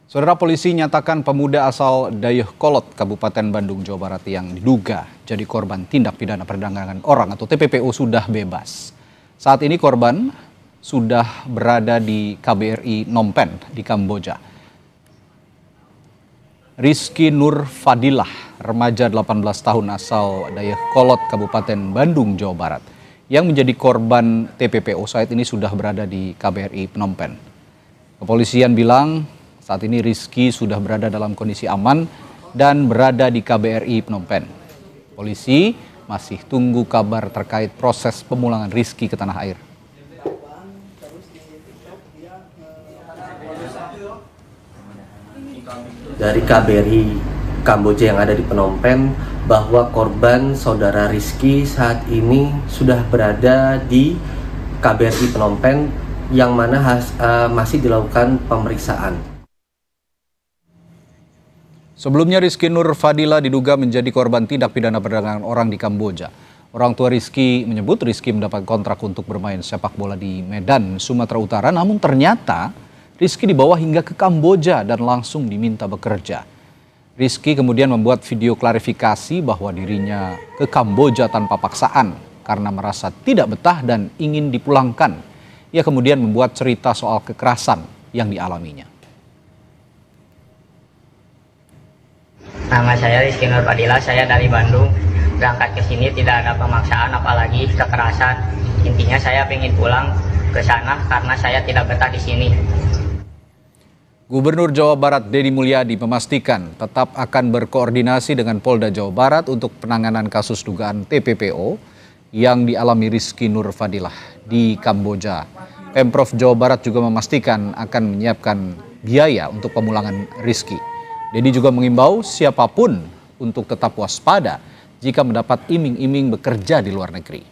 Saudara, polisi nyatakan pemuda asal Dayakolot, Kabupaten Bandung, Jawa Barat yang diduga jadi korban tindak pidana perdagangan orang atau TPPO sudah bebas. Saat ini korban sudah berada di KBRI Phnom Penh di Kamboja. Rizky Nur Fadilah, remaja 18 tahun asal Dayakolot, Kabupaten Bandung, Jawa Barat, yang menjadi korban TPPO saat ini sudah berada di KBRI Phnom Penh. Kepolisian bilang saat ini Rizky sudah berada dalam kondisi aman dan berada di KBRI Phnom Penh. Polisi masih tunggu kabar terkait proses pemulangan Rizky ke tanah air. Dari KBRI Kamboja yang ada di Phnom Penh bahwa korban saudara Rizky saat ini sudah berada di KBRI Phnom Penh yang mana masih dilakukan pemeriksaan. Sebelumnya Rizky Nur Fadilah diduga menjadi korban tindak pidana perdagangan orang di Kamboja. Orang tua Rizky menyebut Rizky mendapat kontrak untuk bermain sepak bola di Medan, Sumatera Utara, namun ternyata Rizky dibawa hingga ke Kamboja dan langsung diminta bekerja. Rizky kemudian membuat video klarifikasi bahwa dirinya ke Kamboja tanpa paksaan karena merasa tidak betah dan ingin dipulangkan. Ia kemudian membuat cerita soal kekerasan yang dialaminya. Nama saya Rizky Nur Fadilah, saya dari Bandung. Berangkat ke sini tidak ada pemaksaan apalagi kekerasan. Intinya saya ingin pulang ke sana karena saya tidak betah di sini. Gubernur Jawa Barat Deddy Mulyadi memastikan tetap akan berkoordinasi dengan Polda Jawa Barat untuk penanganan kasus dugaan TPPO yang dialami Rizky Nur Fadilah di Kamboja. Pemprov Jawa Barat juga memastikan akan menyiapkan biaya untuk pemulangan Rizky. Deddy juga mengimbau siapapun untuk tetap waspada jika mendapat iming-iming bekerja di luar negeri.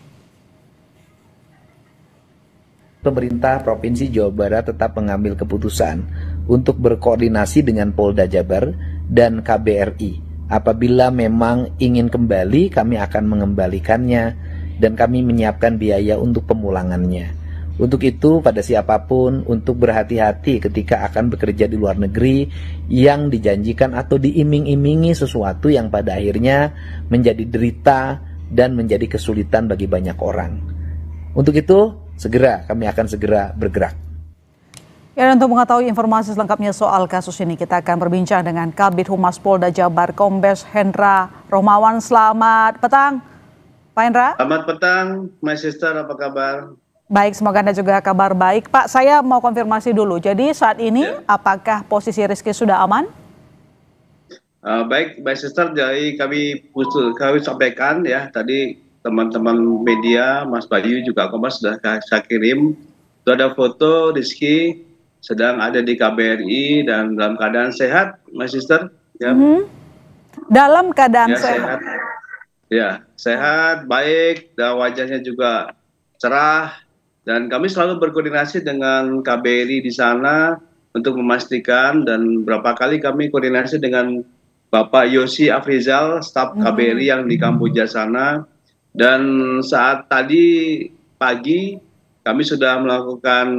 Pemerintah Provinsi Jawa Barat tetap mengambil keputusan untuk berkoordinasi dengan Polda Jabar dan KBRI. Apabila memang ingin kembali, kami akan mengembalikannya dan kami menyiapkan biaya untuk pemulangannya. Untuk itu, pada siapapun untuk berhati-hati ketika akan bekerja di luar negeri yang dijanjikan atau diiming-imingi sesuatu yang pada akhirnya menjadi derita dan menjadi kesulitan bagi banyak orang. Untuk itu, kami akan segera bergerak. Ya, dan untuk mengetahui informasi selengkapnya soal kasus ini, kita akan berbincang dengan Kabid Humas Polda Jabar, Kombes Hendra Romawan. Selamat petang, Pak Hendra. Selamat petang, my sister, apa kabar? Baik, semoga Anda juga kabar baik. Pak, saya mau konfirmasi dulu. Jadi saat ini apakah posisi Rizky sudah aman? Baik, my sister, jadi kami sampaikan ya tadi teman-teman media, Mas Bayu juga Kompas sudah saya kirim. Itu ada foto Rizky sedang ada di KBRI dan dalam keadaan sehat, my sister. Ya. Dalam keadaan sehat. Ya, sehat, baik, dan wajahnya juga cerah. Dan kami selalu berkoordinasi dengan KBRI di sana untuk memastikan, dan berapa kali kami koordinasi dengan Bapak Yosi Afrizal, staf KBRI yang di Kamboja sana. Dan saat tadi pagi kami sudah melakukan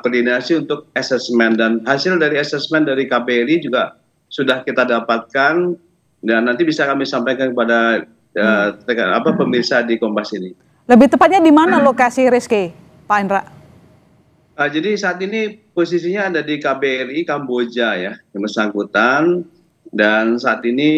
koordinasi untuk asesmen, dan hasil dari asesmen dari KBRI juga sudah kita dapatkan dan nanti bisa kami sampaikan kepada pemirsa di Kompas ini. Lebih tepatnya di mana lokasi Rizky, Pak Hendra? Jadi saat ini posisinya ada di KBRI Kamboja ya, yang bersangkutan. Dan saat ini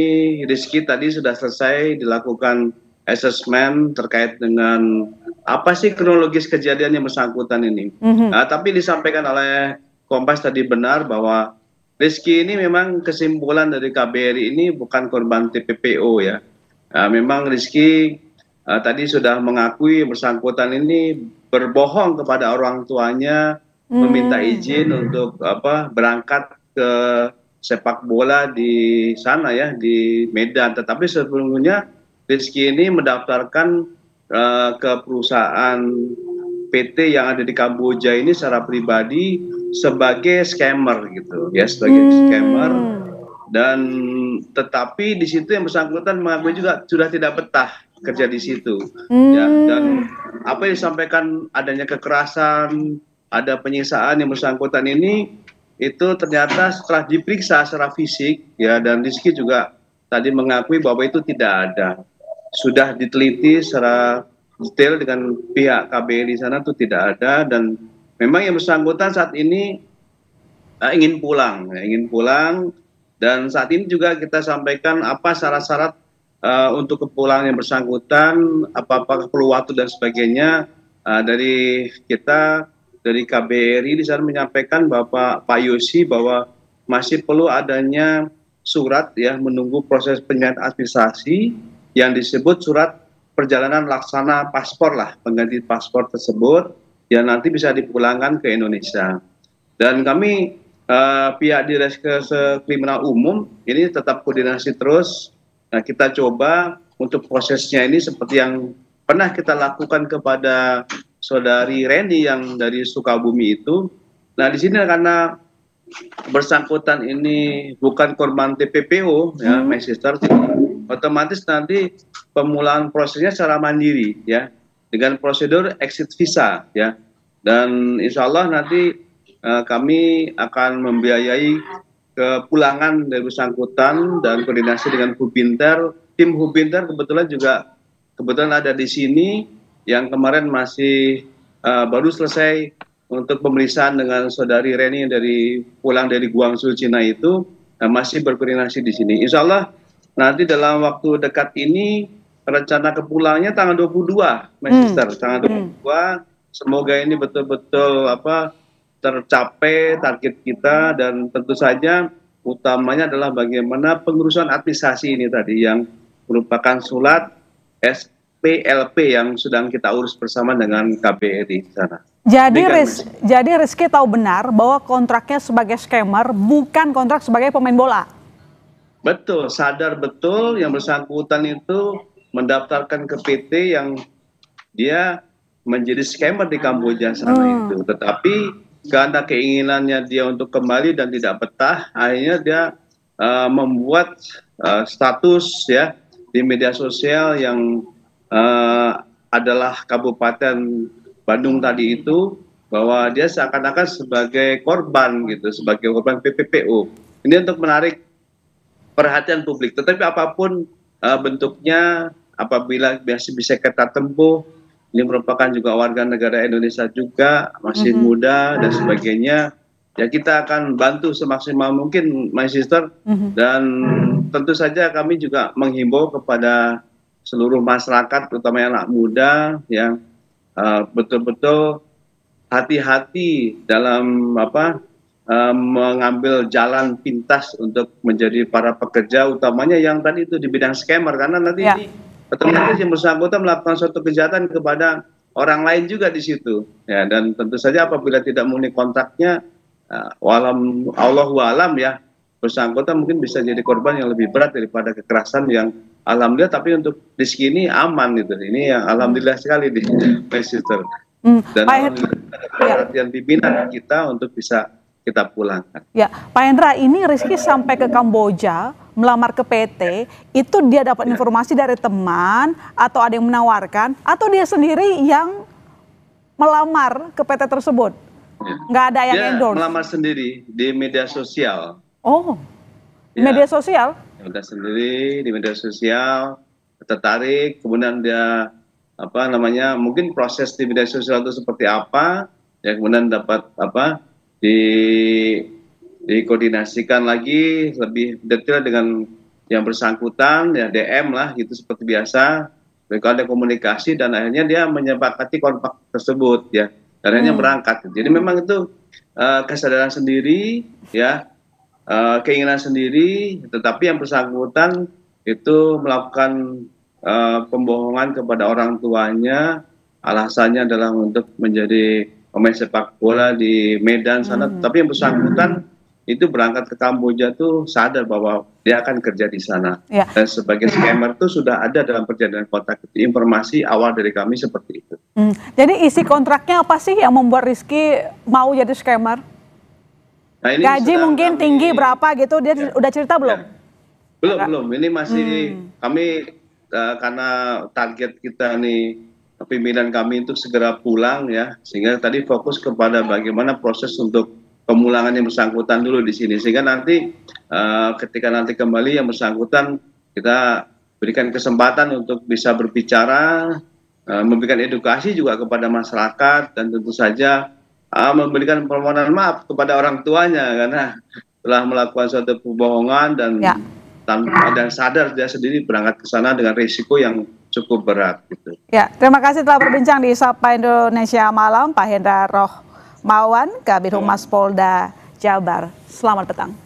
Rizky tadi sudah selesai dilakukan asesmen terkait dengan apa sih kronologis kejadian yang bersangkutan ini. Tapi disampaikan oleh Kompas tadi benar bahwa Rizky ini memang kesimpulan dari KBRI ini bukan korban TPPO ya. Memang Rizky tadi sudah mengakui bersangkutan ini berbohong kepada orang tuanya, meminta izin untuk berangkat ke sepak bola di sana ya, di Medan. Tetapi sebelumnya Rizky ini mendaftarkan ke perusahaan PT yang ada di Kamboja ini secara pribadi sebagai scammer gitu ya, sebagai scammer. Dan tetapi di situ yang bersangkutan mengakui juga sudah tidak betah kerja di situ ya, dan apa yang disampaikan adanya kekerasan, ada penyiksaan yang bersangkutan ini itu ternyata setelah diperiksa secara fisik ya, dan Rizky juga tadi mengakui bahwa itu tidak ada. Sudah diteliti secara detail dengan pihak KBRI di sana, itu tidak ada, dan memang yang bersangkutan saat ini ingin pulang, dan saat ini juga kita sampaikan apa syarat-syarat untuk kepulangan yang bersangkutan, apakah perlu waktu dan sebagainya. Dari kita dari KBRI di sana menyampaikan Pak Yosi bahwa masih perlu adanya surat ya, menunggu proses penyerahan administrasi yang disebut surat perjalanan laksana paspor lah, pengganti paspor tersebut yang nanti bisa dipulangkan ke Indonesia. Dan kami pihak Direskrimsus Kriminal Umum ini tetap koordinasi terus. Nah, kita coba untuk prosesnya ini seperti yang pernah kita lakukan kepada saudari Reni yang dari Sukabumi itu. Nah, di sini karena bersangkutan ini bukan korban TPPO ya, my sister, otomatis nanti pemulaan prosesnya secara mandiri ya, dengan prosedur exit visa ya. Dan insya Allah nanti kami akan membiayai kepulangan dari bersangkutan dan koordinasi dengan Hubinter. Tim Hubinter kebetulan ada di sini, yang kemarin masih baru selesai untuk pemeriksaan dengan saudari Reni yang pulang dari Guangzhou, Cina itu, masih berkoordinasi di sini. Insya Allah nanti dalam waktu dekat ini rencana kepulangnya tanggal 22, my sister, tanggal 22. Semoga ini betul-betul tercapai target kita, dan tentu saja utamanya adalah bagaimana pengurusan administrasi ini tadi yang merupakan surat SPLP yang sedang kita urus bersama dengan KBRI di sana. Jadi Rizky tahu benar bahwa kontraknya sebagai scammer, bukan kontrak sebagai pemain bola. Betul, sadar betul yang bersangkutan itu mendaftarkan ke PT yang dia menjadi scammer di Kamboja sana itu. Tetapi karena keinginannya dia untuk kembali dan tidak betah, akhirnya dia membuat status ya di media sosial yang adalah Kabupaten Bandung tadi itu, bahwa dia seakan-akan sebagai korban gitu, sebagai korban PPPO. Ini untuk menarik perhatian publik. Tetapi apapun bentuknya, apabila bisa kita tempuh, ini merupakan juga warga negara Indonesia juga, masih muda dan sebagainya, ya kita akan bantu semaksimal mungkin, my sister. Dan tentu saja kami juga menghimbau kepada seluruh masyarakat, terutama anak muda, yang betul-betul hati-hati dalam mengambil jalan pintas untuk menjadi para pekerja, utamanya yang tadi itu di bidang scammer, karena nanti ini otomatis yang bersangkutan melakukan suatu kejahatan kepada orang lain juga di situ ya. Dan tentu saja apabila tidak memenuhi kontraknya, Allahu alam ya, bersangkutan mungkin bisa jadi korban yang lebih berat daripada kekerasan yang alhamdulillah, tapi untuk Rizky ini aman gitu. Ini yang alhamdulillah sekali di sister. Dan perhatian pimpinan kita untuk bisa kita pulangkan. Ya, Pak Hendra, ini Rizky sampai ke Kamboja melamar ke PT, itu dia dapat informasi dari teman atau ada yang menawarkan, atau dia sendiri yang melamar ke PT tersebut? Nggak ada yang endorse? Dia melamar sendiri di media sosial. Oh, media sosial? Udah sendiri di media sosial, tertarik, kemudian dia mungkin proses di media sosial itu seperti apa, ya kemudian dapat dikoordinasikan lagi lebih detail dengan yang bersangkutan, ya DM lah gitu seperti biasa, mereka ada komunikasi dan akhirnya dia menyepakati kontrak tersebut ya, dan akhirnya berangkat. Jadi memang itu kesadaran sendiri ya, keinginan sendiri, tetapi yang bersangkutan itu melakukan pembohongan kepada orang tuanya, alasannya adalah untuk menjadi pemain sepak bola di Medan sana. Tapi yang bersangkutan itu berangkat ke Kamboja tuh sadar bahwa dia akan kerja di sana. Dan sebagai scammer tuh sudah ada dalam perjanjian kontrak. Informasi awal dari kami seperti itu. Jadi isi kontraknya apa sih yang membuat Rizky mau jadi scammer? Nah, ini gaji mungkin tinggi berapa gitu, dia udah cerita belum? Ya. Belum. Ini masih kami karena target kita nih, pimpinan kami untuk segera pulang ya, sehingga tadi fokus kepada bagaimana proses untuk pemulangan yang bersangkutan dulu di sini, sehingga nanti ketika nanti kembali yang bersangkutan kita berikan kesempatan untuk bisa berbicara, memberikan edukasi juga kepada masyarakat, dan tentu saja memberikan permohonan maaf kepada orang tuanya karena telah melakukan suatu kebohongan dan tanpa dan sadar dia sendiri berangkat ke sana dengan risiko yang cukup berat gitu. Ya, terima kasih telah berbincang di Sapa Indonesia Malam, Pak Hendra Rohmawan, Kabid Humas Polda Jabar. Selamat petang.